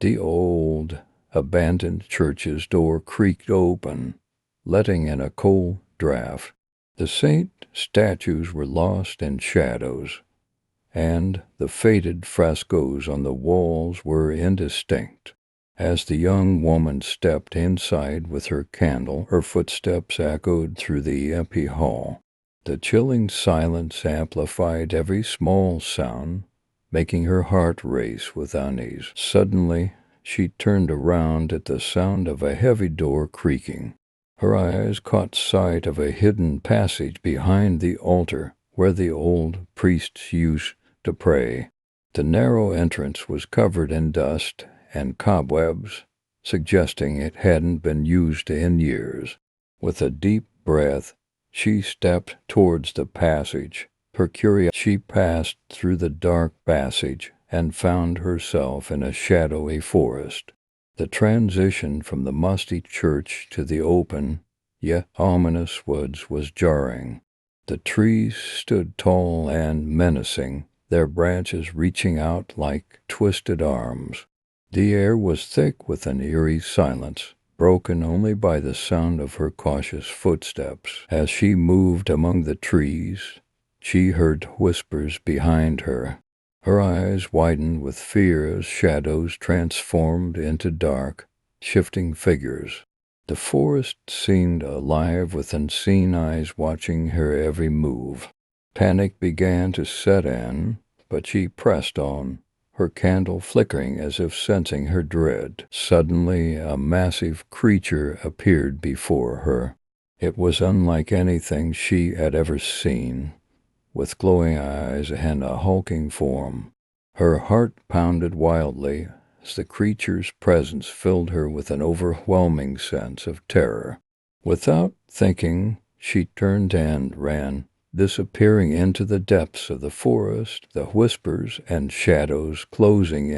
The old, abandoned church's door creaked open, letting in a cold draught. The saint statues were lost in shadows, and the faded frescoes on the walls were indistinct. As the young woman stepped inside with her candle, her footsteps echoed through the empty hall. The chilling silence amplified every small sound, making her heart race with unease. Suddenly, she turned around at the sound of a heavy door creaking. Her eyes caught sight of a hidden passage behind the altar where the old priests used to pray. The narrow entrance was covered in dust and cobwebs, suggesting it hadn't been used in years. With a deep breath, she stepped towards the passage. She passed through the dark passage and found herself in a shadowy forest. The transition from the musty church to the open, yet ominous woods was jarring. The trees stood tall and menacing, their branches reaching out like twisted arms. The air was thick with an eerie silence, broken only by the sound of her cautious footsteps. As she moved among the trees, she heard whispers behind her. Her eyes widened with fear as shadows transformed into dark, shifting figures. The forest seemed alive with unseen eyes watching her every move. Panic began to set in, but she pressed on, her candle flickering as if sensing her dread. Suddenly, a massive creature appeared before her. It was unlike anything she had ever seen, with glowing eyes and a hulking form. Her heart pounded wildly as the creature's presence filled her with an overwhelming sense of terror. Without thinking, she turned and ran, disappearing into the depths of the forest, the whispers and shadows closing in